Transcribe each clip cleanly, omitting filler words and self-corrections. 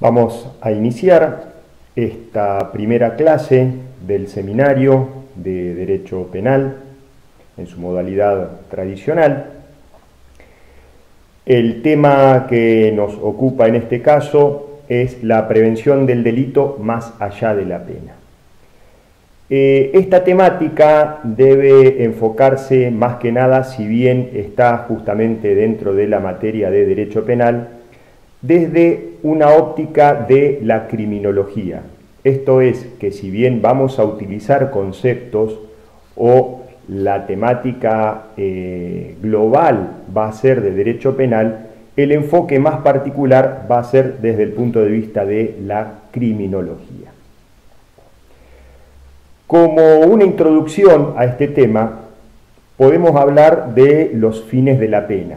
Vamos a iniciar esta primera clase del seminario de Derecho Penal en su modalidad tradicional. El tema que nos ocupa en este caso es la prevención del delito más allá de la pena. Esta temática debe enfocarse más que nada, si bien está justamente dentro de la materia de derecho penal, desde una óptica de la criminología. Esto es, que si bien vamos a utilizar conceptos o la temática global va a ser de derecho penal, el enfoque más particular va a ser desde el punto de vista de la criminología. Como una introducción a este tema, podemos hablar de los fines de la pena.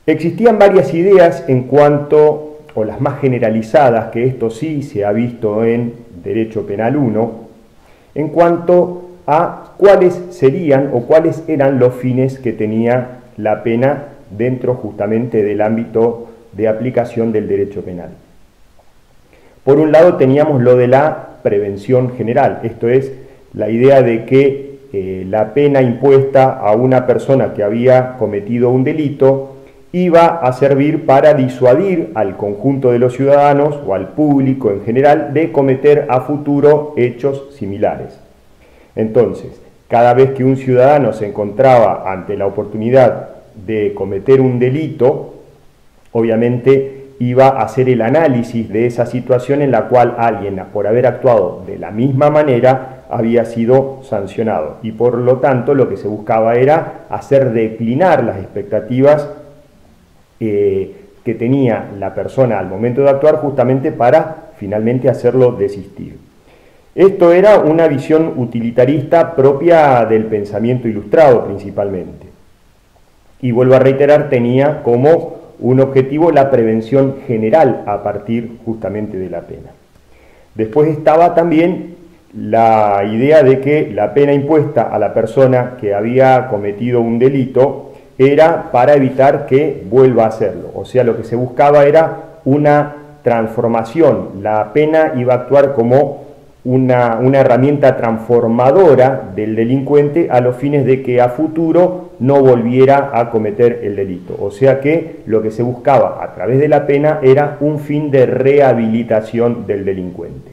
Existían varias ideas en cuanto, o las más generalizadas, que esto sí se ha visto en Derecho Penal 1, en cuanto a cuáles serían o cuáles eran los fines que tenía la pena dentro justamente del ámbito de aplicación del derecho penal. Por un lado teníamos lo de la prevención general, esto es, la idea de que la pena impuesta a una persona que había cometido un delito iba a servir para disuadir al conjunto de los ciudadanos o al público en general de cometer a futuro hechos similares. Entonces, cada vez que un ciudadano se encontraba ante la oportunidad de cometer un delito, obviamente iba a hacer el análisis de esa situación en la cual alguien, por haber actuado de la misma manera, había sido sancionado. Y por lo tanto, lo que se buscaba era hacer declinar las expectativas que tenía la persona al momento de actuar, justamente para finalmente hacerlo desistir. Esto era una visión utilitarista propia del pensamiento ilustrado principalmente. Y vuelvo a reiterar, tenía como un objetivo la prevención general a partir justamente de la pena. Después estaba también la idea de que la pena impuesta a la persona que había cometido un delito era para evitar que vuelva a hacerlo. O sea, lo que se buscaba era una transformación. La pena iba a actuar como una herramienta transformadora del delincuente a los fines de que a futuro no volviera a cometer el delito. O sea que lo que se buscaba a través de la pena era un fin de rehabilitación del delincuente.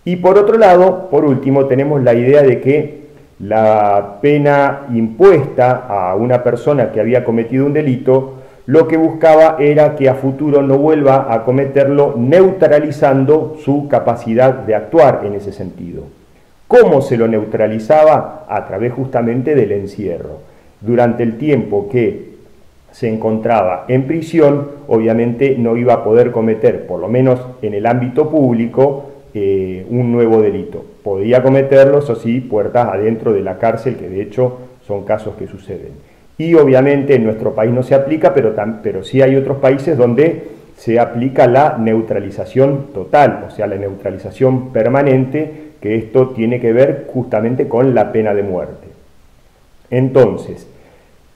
Y por otro lado, por último, tenemos la idea de que la pena impuesta a una persona que había cometido un delito, lo que buscaba era que a futuro no vuelva a cometerlo, neutralizando su capacidad de actuar en ese sentido. ¿Cómo se lo neutralizaba? A través justamente del encierro. Durante el tiempo que se encontraba en prisión, obviamente no iba a poder cometer, por lo menos en el ámbito público, un nuevo delito. Podía cometerlo, eso sí, puertas adentro de la cárcel, que de hecho son casos que suceden. Y obviamente en nuestro país no se aplica, pero sí hay otros países donde se aplica la neutralización total, o sea, la neutralización permanente, que esto tiene que ver justamente con la pena de muerte. Entonces,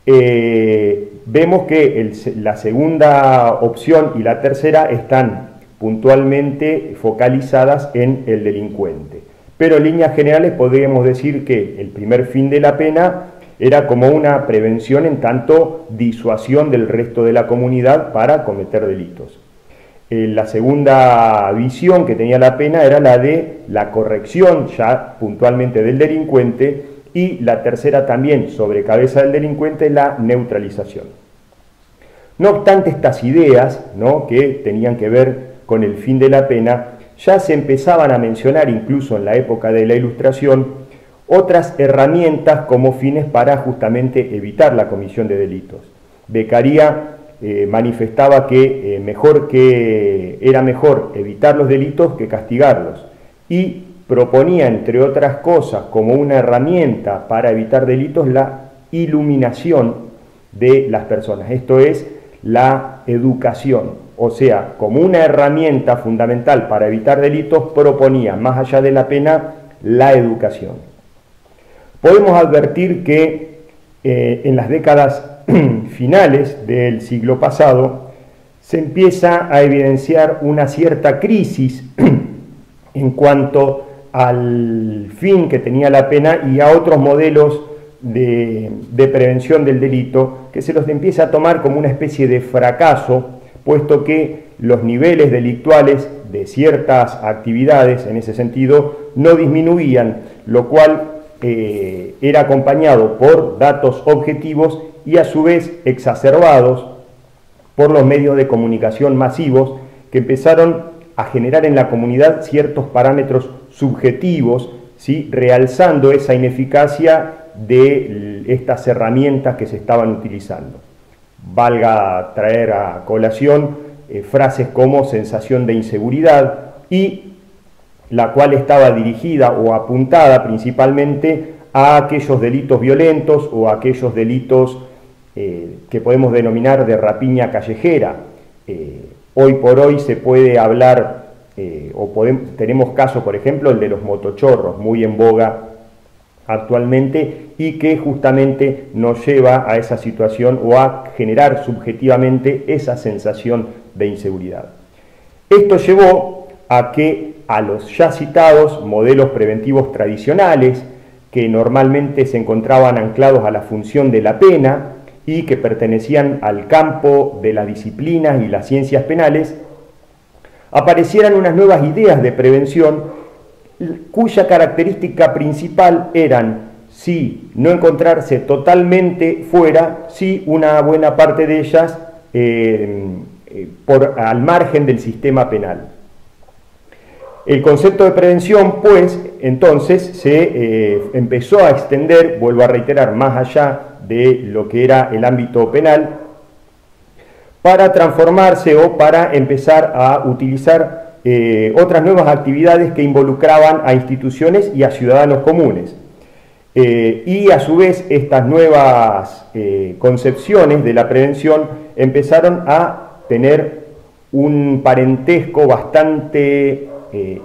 vemos que la segunda opción y la tercera están puntualmente focalizadas en el delincuente. Pero en líneas generales podríamos decir que el primer fin de la pena era como una prevención en tanto disuasión del resto de la comunidad para cometer delitos. La segunda visión que tenía la pena era la de la corrección ya puntualmente del delincuente, y la tercera también, sobre cabeza del delincuente, la neutralización. No obstante, estas ideas, ¿no?, que tenían que ver con el fin de la pena, ya se empezaban a mencionar incluso en la época de la Ilustración otras herramientas como fines para justamente evitar la comisión de delitos. Beccaria manifestaba que era mejor evitar los delitos que castigarlos, y proponía, entre otras cosas, como una herramienta para evitar delitos, la iluminación de las personas, esto es, la educación. O sea, como una herramienta fundamental para evitar delitos, proponía, más allá de la pena, la educación. Podemos advertir que en las décadas finales del siglo pasado se empieza a evidenciar una cierta crisis en cuanto al fin que tenía la pena y a otros modelos de prevención del delito, que se los empieza a tomar como una especie de fracaso, puesto que los niveles delictuales de ciertas actividades, en ese sentido, no disminuían, lo cual era acompañado por datos objetivos y a su vez exacerbados por los medios de comunicación masivos que empezaron a generar en la comunidad ciertos parámetros subjetivos, ¿sí?, realzando esa ineficacia de estas herramientas que se estaban utilizando. Valga traer a colación frases como sensación de inseguridad, y la cual estaba dirigida o apuntada principalmente a aquellos delitos violentos o a aquellos delitos que podemos denominar de rapiña callejera. Hoy por hoy se puede hablar, tenemos casos, por ejemplo, el de los motochorros, muy en boga actualmente, y que justamente nos lleva a esa situación o a generar subjetivamente esa sensación de inseguridad. Esto llevó a que a los ya citados modelos preventivos tradicionales, que normalmente se encontraban anclados a la función de la pena y que pertenecían al campo de las disciplinas y las ciencias penales, aparecieran unas nuevas ideas de prevención cuya característica principal eran, sí, no encontrarse totalmente fuera, sí, una buena parte de ellas al margen del sistema penal. El concepto de prevención, pues, entonces se empezó a extender, vuelvo a reiterar, más allá de lo que era el ámbito penal, para transformarse o para empezar a utilizar otras nuevas actividades que involucraban a instituciones y a ciudadanos comunes. Y a su vez estas nuevas concepciones de la prevención empezaron a tener un parentesco bastante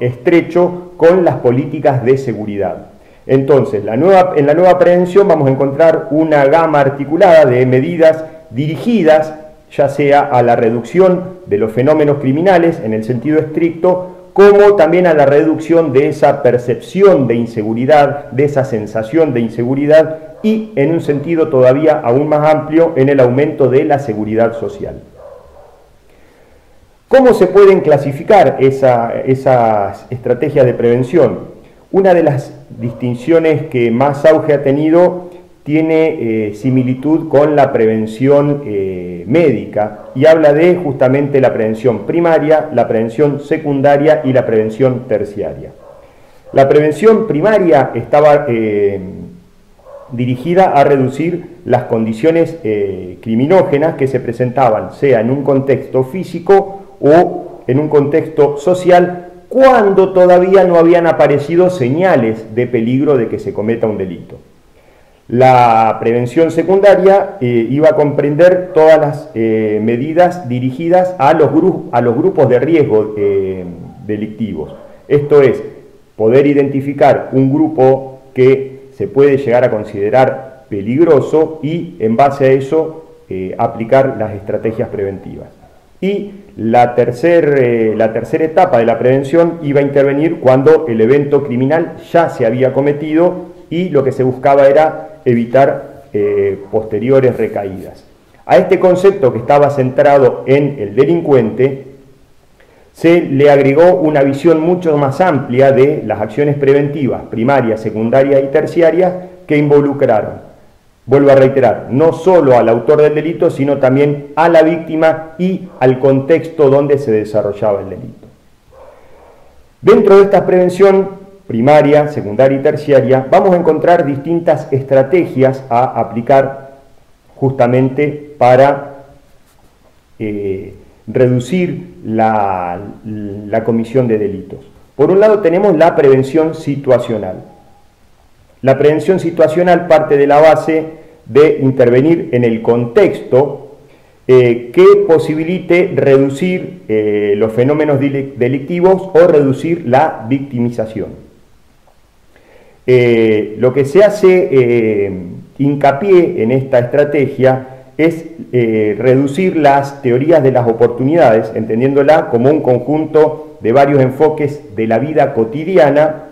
estrecho con las políticas de seguridad. Entonces, en la nueva prevención vamos a encontrar una gama articulada de medidas dirigidas ya sea a la reducción de los fenómenos criminales en el sentido estricto, como también a la reducción de esa percepción de inseguridad, de esa sensación de inseguridad, y en un sentido todavía aún más amplio, en el aumento de la seguridad social. ¿Cómo se pueden clasificar esas estrategias de prevención? Una de las distinciones que más auge ha tenido tiene similitud con la prevención médica, y habla de justamente la prevención primaria, la prevención secundaria y la prevención terciaria. La prevención primaria estaba dirigida a reducir las condiciones criminógenas que se presentaban, sea en un contexto físico o en un contexto social, cuando todavía no habían aparecido señales de peligro de que se cometa un delito. La prevención secundaria iba a comprender todas las medidas dirigidas a los grupos de riesgo delictivos. Esto es, poder identificar un grupo que se puede llegar a considerar peligroso y, en base a eso, aplicar las estrategias preventivas. Y la tercera etapa de la prevención iba a intervenir cuando el evento criminal ya se había cometido y lo que se buscaba era evitar posteriores recaídas. A este concepto, que estaba centrado en el delincuente, se le agregó una visión mucho más amplia de las acciones preventivas, primarias, secundarias y terciarias, que involucraron, vuelvo a reiterar, no solo al autor del delito, sino también a la víctima y al contexto donde se desarrollaba el delito. Dentro de esta prevención primaria, secundaria y terciaria, vamos a encontrar distintas estrategias a aplicar justamente para reducir la comisión de delitos. Por un lado tenemos la prevención situacional. La prevención situacional parte de la base de intervenir en el contexto que posibilite reducir los fenómenos delictivos o reducir la victimización. Lo que se hace hincapié en esta estrategia es reducir las teorías de las oportunidades, entendiéndola como un conjunto de varios enfoques de la vida cotidiana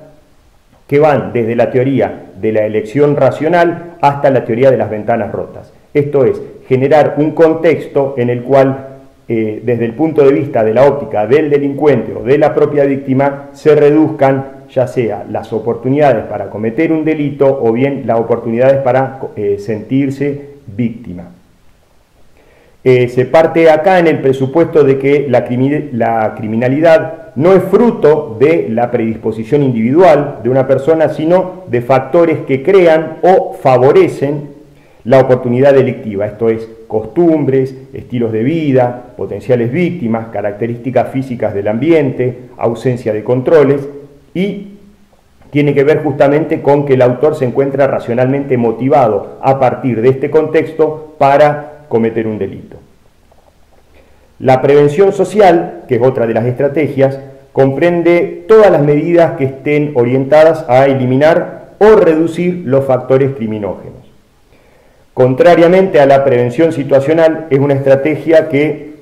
que van desde la teoría de la elección racional hasta la teoría de las ventanas rotas. Esto es, generar un contexto en el cual, desde el punto de vista de la óptica del delincuente o de la propia víctima, se reduzcan ya sea las oportunidades para cometer un delito o bien las oportunidades para sentirse víctima. Se parte acá en el presupuesto de que la criminalidad no es fruto de la predisposición individual de una persona, sino de factores que crean o favorecen la oportunidad delictiva, esto es, costumbres, estilos de vida, potenciales víctimas, características físicas del ambiente, ausencia de controles, y tiene que ver justamente con que el autor se encuentra racionalmente motivado a partir de este contexto para cometer un delito. La prevención social, que es otra de las estrategias, comprende todas las medidas que estén orientadas a eliminar o reducir los factores criminógenos. Contrariamente a la prevención situacional, es una estrategia que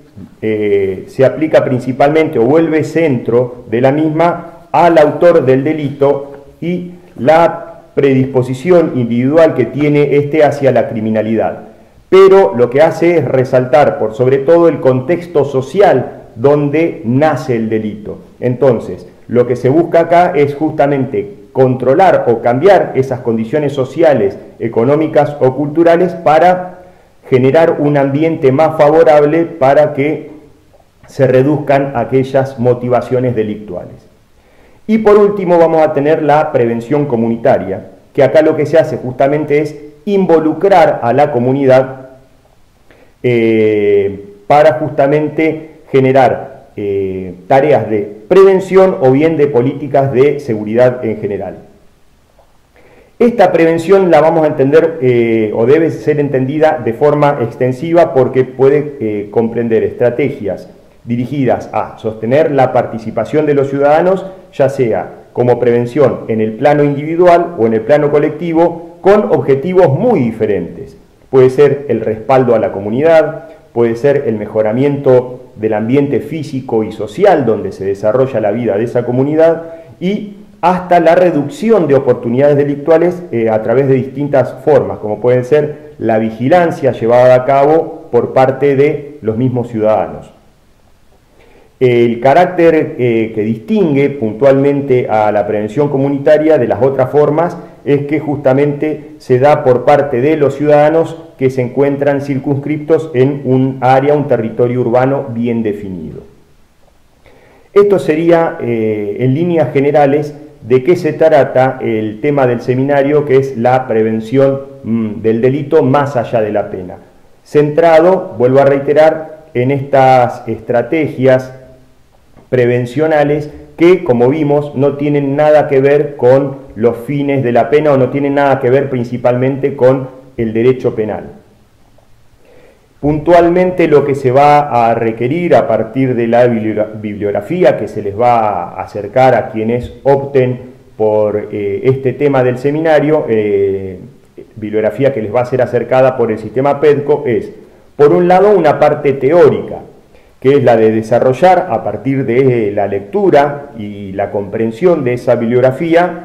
se aplica principalmente o vuelve centro de la misma al autor del delito y la predisposición individual que tiene éste hacia la criminalidad. Pero lo que hace es resaltar por sobre todo el contexto social donde nace el delito. Entonces, lo que se busca acá es justamente controlar o cambiar esas condiciones sociales, económicas o culturales para generar un ambiente más favorable para que se reduzcan aquellas motivaciones delictuales. Y por último vamos a tener la prevención comunitaria, que acá lo que se hace justamente es involucrar a la comunidad para justamente generar tareas de prevención o bien de políticas de seguridad en general. Esta prevención la vamos a entender o debe ser entendida de forma extensiva porque puede comprender estrategias dirigidas a sostener la participación de los ciudadanos, ya sea como prevención en el plano individual o en el plano colectivo, con objetivos muy diferentes. Puede ser el respaldo a la comunidad, puede ser el mejoramiento del ambiente físico y social donde se desarrolla la vida de esa comunidad y hasta la reducción de oportunidades delictuales a través de distintas formas, como pueden ser la vigilancia llevada a cabo por parte de los mismos ciudadanos. El carácter que distingue puntualmente a la prevención comunitaria de las otras formas es que justamente se da por parte de los ciudadanos que se encuentran circunscriptos en un área, un territorio urbano bien definido. Esto sería, en líneas generales, de qué se trata el tema del seminario, que es la prevención del delito más allá de la pena. Centrado, vuelvo a reiterar, en estas estrategias prevencionales que, como vimos, no tienen nada que ver con los fines de la pena o no tienen nada que ver principalmente con el derecho penal. Puntualmente lo que se va a requerir a partir de la bibliografía que se les va a acercar a quienes opten por este tema del seminario, bibliografía que les va a ser acercada por el sistema PEDCO, es, por un lado, una parte teórica, que es la de desarrollar a partir de la lectura y la comprensión de esa bibliografía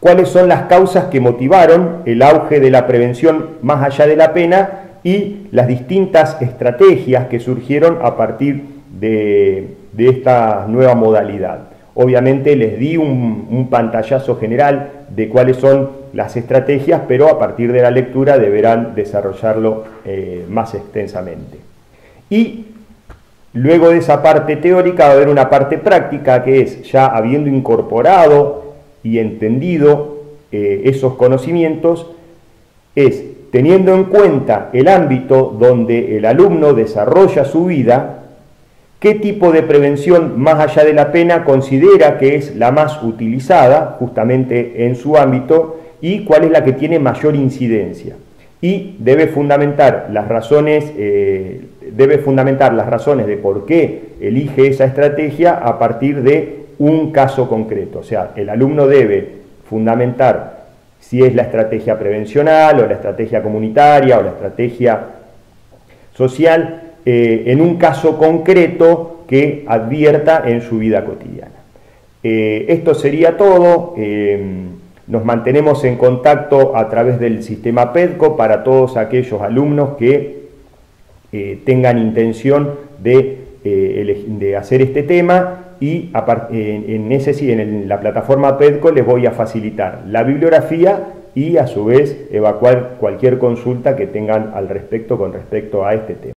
cuáles son las causas que motivaron el auge de la prevención más allá de la pena y las distintas estrategias que surgieron a partir de esta nueva modalidad. Obviamente les di un pantallazo general de cuáles son las estrategias, pero a partir de la lectura deberán desarrollarlo más extensamente. Y luego de esa parte teórica va a haber una parte práctica que es, ya habiendo incorporado y entendido esos conocimientos, es teniendo en cuenta el ámbito donde el alumno desarrolla su vida, qué tipo de prevención más allá de la pena considera que es la más utilizada justamente en su ámbito y cuál es la que tiene mayor incidencia. Y debe fundamentar las razones de por qué elige esa estrategia a partir de un caso concreto. O sea, el alumno debe fundamentar si es la estrategia prevencional o la estrategia comunitaria o la estrategia social, en un caso concreto que advierta en su vida cotidiana. Esto sería todo. Nos mantenemos en contacto a través del sistema PEDCO para todos aquellos alumnos que tengan intención de hacer este tema, y en la plataforma PEDCO les voy a facilitar la bibliografía y a su vez evacuar cualquier consulta que tengan al respecto con respecto a este tema.